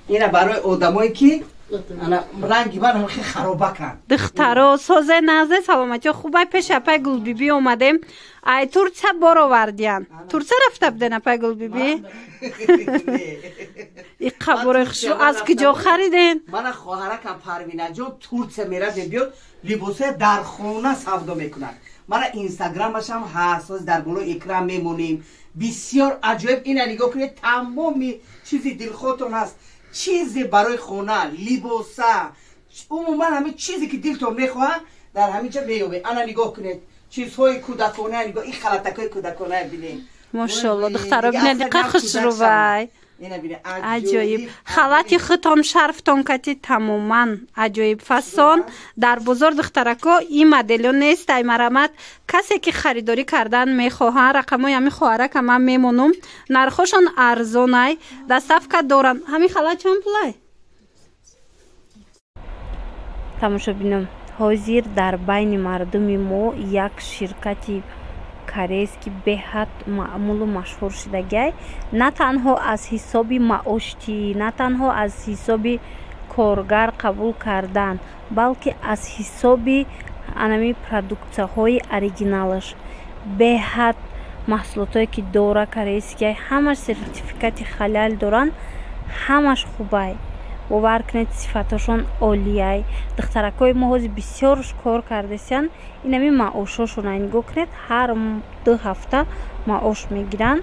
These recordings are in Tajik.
اینا برای آدمایی که رنگی من خیلی خرابه کن دخترا سازه نازه سلامتی خوبه پیش اپای گل بیبی اومدیم ای تورچه بار آوردین تورچه رفته بدن اپای گل بیبی این قبور خشو از کجا خریدین؟ من خواهرکم پروینه جان تورچه میره بیاد لباسه در خونه سودا میکنن من اینستاگرامش هم هست در گلو اکرام میمونیم بسیار عجیب اینا نگاه کنید تمامی چیزی دلخوتون هست چیزی برای خونه لباسه عموما همه چیزی که دلتون میخواه در همین جا میوبه انا نگاه کنید چیزهای کودکانه نگاه این خلطکای کودکانه ببینید ماشاءالله دخترا ببینید دقیق خوش رو وای عجایب خلطی ختم شرفتون کتی تماما عجایب فسان در بازار دخترکا این مدلو نیست ای مرامت کسی که خریداری کردن میخواهن رقمای همین خواهرک هم من میمونم نرخوشان ارزانه دستفکت دارن همین خلط چند پلای تماشا بینم حاضر در بین مردم ما یک شرکتی کریز که بهت معمول و مشهور شده نه تنها از حساب معاشی نه تنها از حساب کارگر قبول کردن بلکه از حساب انمی پروداکت های اوریجینالش بهت محصولات هایی که داره کریز که همش سرتیفیکات خلال دارن همش خوبه باور کنید صفاتشون عالیه دخترکای ما بسیارش کار کردن اینمی معاششون نگاه کنید هر 2 هفته معاش میگیرن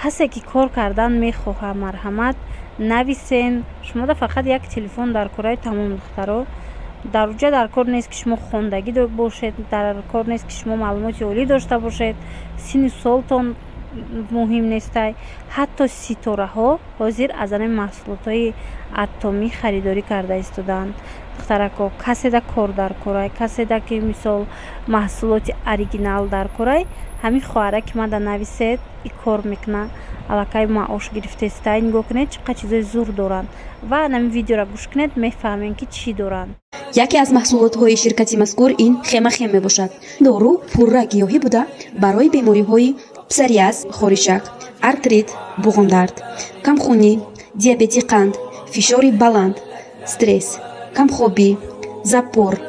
کسی که کار کردن میخواه مرحمت نویسین شما ده فقط یک تلفن در کارای تمام دخترها در اونجا در کار نیست که شما خوندگی باشید در کار نیست که شما معلومات عالی داشته باشید سن سالتون مهم نیست حتی ستاره ها حاضر از این محصولات های اتمی خریداری کرده استودن دخترکا کسی دا کار در کارای کسی دا که مثال محصولات اوریجینال در کارای همین خواهره که من دا نویسید ای کار میکنه علاقه معاش گرفته استای نگاه کنید چقدر چیزای زور دارن و همین ویدیو را گوش کنید میفهمین که چی دارن یکی از محصولات های شرکتی مذکور این خیمه می باشد دارو پوره گیاهی بوده برای بیماری های پسریاز خورشک ارتریت بوغم درد کمخونی دیابتی قند فشار بلند استرس کمخوابی زپور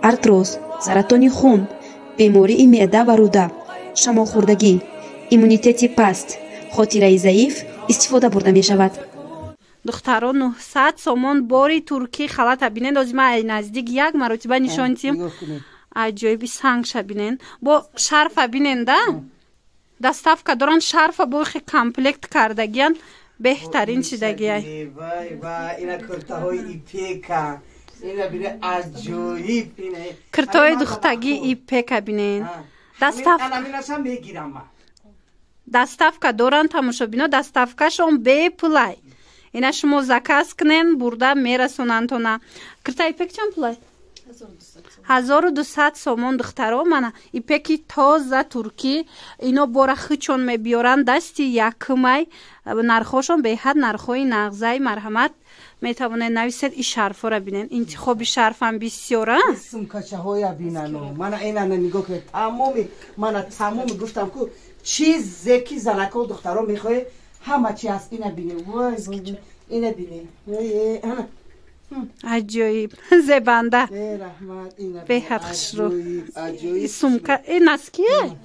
ارتروز سرطان خون بیماری معده و روده شماخوردگی ایمونیتتی پست خاطره ضعیف استفاده برده می شود دخترا 900 سومون باری ترکی خلط بینن از ما نزدیک یک مرتبه نشانتیم عجایبی سنگ شبینن با شرف بینن ده دستافکا دارن شرف با خی کامپلکت کردگیان بهترین شدگیه وای وای اینا کرتاهای ایپیکا اینا بینه عجایب اینه کرتای دختگی ایپیکا بینن دستافکا دارن تماشا بینا دستافکاشون به پلای اینا شما زکاس کنن برده میرسونن تونا کرتای ایپیک چند پلای 1200 سومون دخترا منه ایپکی تازه ترکی اینا بارخی چون میبیارن دستی یکمای نرخوشون به حد نرخوی نغزای مرحمت میتوانه نویسید این شرف را بینن انتخابی شرف هم بسیاره سمکچه های بینن من اینا نگاه کنید تمام گفتم که چیزی که زنکا و دخترها میخواه همه چی هست اینا بینه اینا بینه عجایب زبنده به حد خشرو سمکه این نسکیه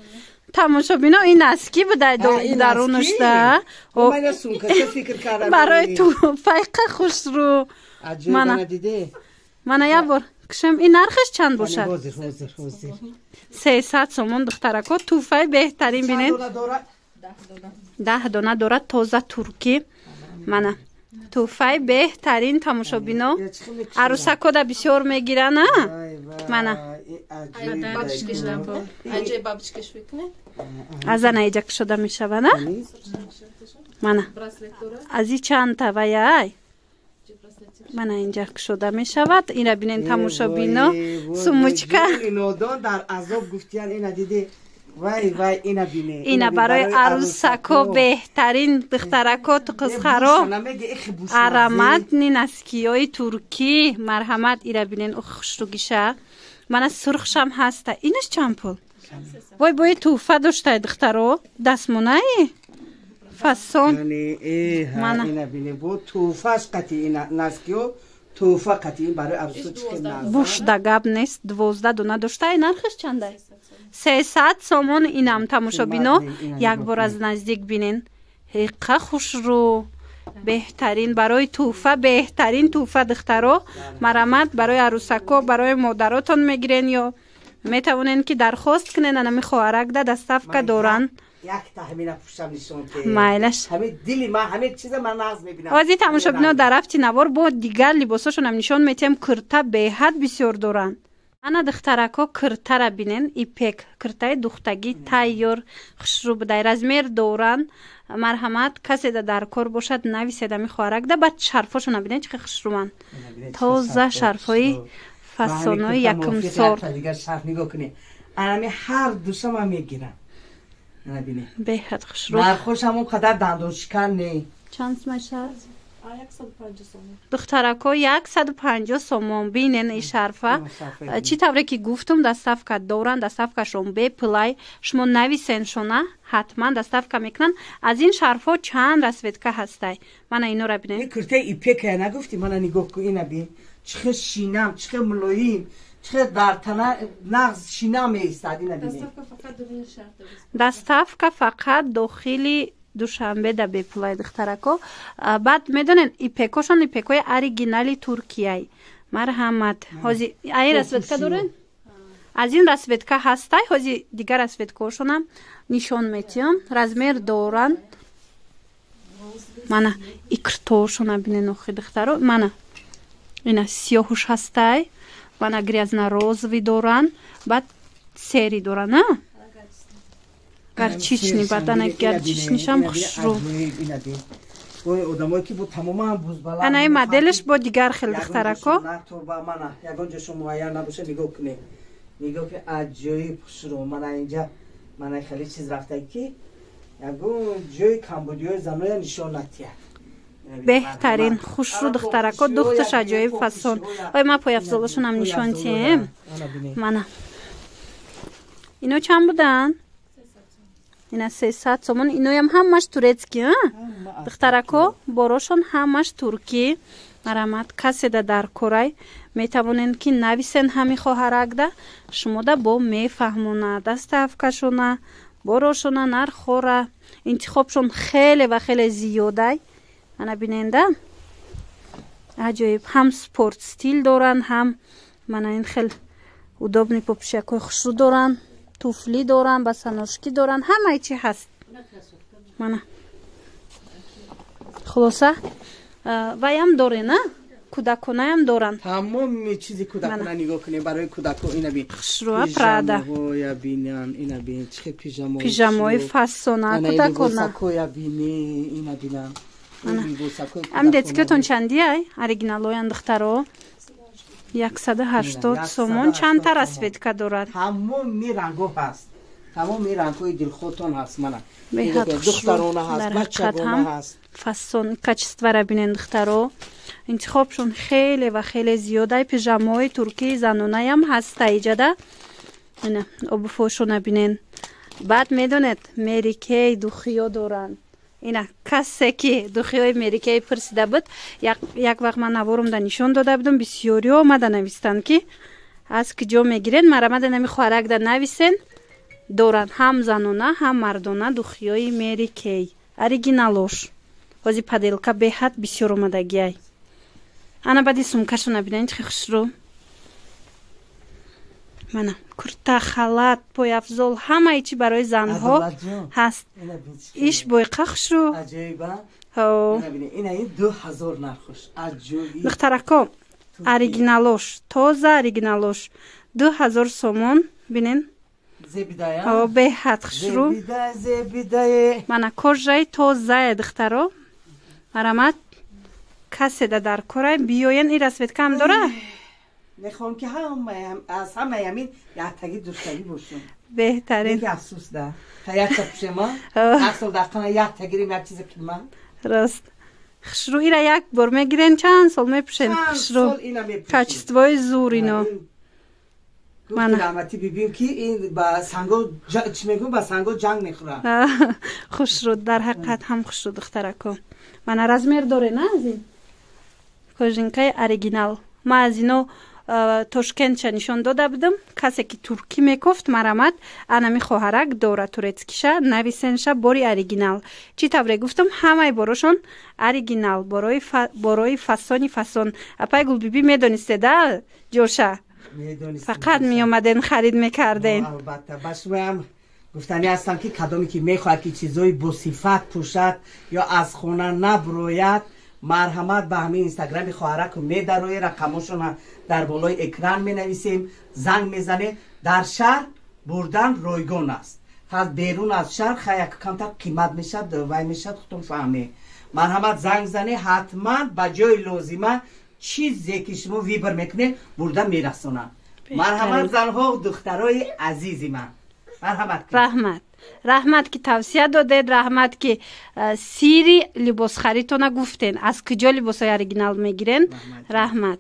تماشا بینا این نسکی بوده درونش ده من سمکه فکر کردم برای تو فایقه خشرو من یه بار کشم این نرخش چند باشد 300 سومون دخترکا توفای بهترین بینین 10 دانه دارد تازه ترکی منه توفای بهترین تماشا بینا عروسکا دا بسیار میگیرن منه از این ایجا شده میشوه نه منه از این چند توایه من اینجا شده می شود این را بینین تماشا بینا سموچکه در عذاب گفتیان اینا دیده وای وای اینا بینه اینا برای عروسکا بهترین دخترکا تو قزخرا ارامت نی نسکی های ترکی مرحمت اینا بینین خوش رو گیشه من سرخشم هسته اینش چند پول وای توفه داشته دخترا دستمونه фасон мана ина бине бо туфаш қати ина наскио туфа қати барои арусу чиқим назар бушда гап нест 12 дона доштаи нархиш чандай 300 сомон инам тамошобино як бор аз наздик бинен ҳиққа хушрӯ беҳтарин барои туҳфа беҳтарин туҳфа духтаро марамат барои арусако барои модаротон мегирен ё метавонен ки дархост кунен анами хоҳаракда доставка доранд майлаш ҳозир тамошобино дар рафти навор бо дигар либосошонам нишон метиҳем курта беҳад бисёр доранд ана духтарако куртара бинен ипек куртаи духтагӣ тайёр хушрӯ будай размер доранд марҳамат каседа дар кор бошад нависед ами хоҳаракда баъд шарфошона бинед чӣ хушрӯванд тоза шарфҳои фасонои якум сорт беҳад хушрӯ нархошам қадар дандоншикан не чанд мешад духтарако 150 сомон бинен и шарфа чӣ тавре ки гуфтум доставка доранд доставкашон беплай шумо нависеншона ҳатман доставка мекунанд аз ин шарфҳо чанд расветка ҳастай мана инора бинен куртаи ипекая нагуфти мана нигоҳ кун ина бин чихе шинам чихе мулоим чихе дар тана нағз шина меистад ина бинен доставка фақат дохили душанбе да беплай духтарако баъд медонен ипекошон ипекои оригинали туркияи марҳамат ҳозир аин расветка дорен аз ин расветка ҳастай ҳозир дигар расветкаошонам нишон метиҳам размер доранд мана икртоошона бинен охи духтаро мана ина сиёҳуш ҳастай мана грязнорозови доранд баъд сери доранд а гарчични бадана гарчичнишам хушрӯ анаи моделиш бо дигар хел духтарако беҳтарин хушрӯ духтарако духташ аҷоиб фасон ой ма пояфзолашонам нишон тием мана ино чанд буданд ина 300 сомон иноям ҳамаш турецки духтарако борошон ҳамаш туркӣ марамат каседа дар корай метавонен ки нависен ҳами хоҳаракда шумода бо мефаҳмона доставкашона борошона нархора интихобшон хеле ва хеле зиёдай ана биненда аҷоиб ҳам спорт стил доранд ҳам мана ин хел удобни попшакои хушрӯ доранд туфли доранд басаношки доранд ҳамаи чӣ ҳаст мана хулоса ваям дорена кӯдаконаям доранд тамоми чизи кӯдакона нигоҳ кунед барои кӯдако ина бин хушрӯа прада пижамоя бинан ина бин чихе пижамои фасона кӯдакона коя бини ина бинан ам детскиотон чандиай оригиналоян духтаро 180 сомон чандта расветка дорад тамоми рангҳо ҳаст тамоми рангҳои дилхотон ҳаст мана беҳад духтарона ҳаст бачагона ҳаст фасон качествара бинен духтаро интихобшон хеле ва хеле зиёдай пижамаҳои туркии занонаям ҳаста иҷада ина обуфошона бинен баъд медонед мерикей духиё доранд ина касе ки духиёи мерикаи пурсида буд як вақт ман наворумда нишон дода будум бисёриё омада навистанд ки аз киҷо мегирен марамада нами хоҳаракда нависен доранд ҳам занона ҳам мардона духиёи мерикей оригиналош ҳозир паделка беҳад бисёр омадагиай ана баъди сумкашона бинен чӣ хушрӯ мана курта халат пояфзол ҳамаи чӣ барои занҳо ҳаст иш бойқа хушрӯ духтарако оригиналош тоза оригиналош 2000 сомон бинен беҳад хушрӯ мана кожаи тозае духтаро марамат каседа дар корай биёен ин расветкаам дора мехоҳам ки аз ҳамаи ҳамин яктаги душтагӣ бошем беҳтарин афсус да якта пушема асол дақана яктагирем як чизе кунман рост хушрӯ ира як бор мегирен чанд сол мепушен хушрӯ качествои зур ино گفتی رحمتی ببین که این با سنگو چی میگم با سنگو جنگ میخوره. خوش شد در حقیقت هم خوش شد دخترکو. من رزمیر داره نه از این کژینکای اوریجینال. ما از اینو توشکند نشون داده بودم. کسی که ترکی میگفت مرامت انمی خواهرک دوره تورецкиша нависенша باری اوریجینال. چی طوری گفتم همه باروشون اوریجینال برای فاسون. اپای گل بیبی میدونسته ده جورشه. فقط می اومدن خرید میکردن. البته باش هم گفتنی هستم که کدامی که میخواد که چیزای با صفت پوشد یا از خونه نبروید مرحمت به همین اینستاگرام خواهرک میدروی رقمشون در بالای اکران مینویسیم زنگ میزنه. در شهر بردن رایگان است. خاص بیرون از شهر خیلی کمتر قیمت میشد و میشد خودتون فهمی. مرحمت زنگ زنه حتما با جای لازمه چیزی که شما ویبر میکنه بردن میرسونن. مرحمت زنها و دخترای عزیزی من. مرحمت. رحمت که توصیه دادید. رحمت که سیری لباس خریدتون گفتین از کجا لباس اوریجینال میگیرین. رحمت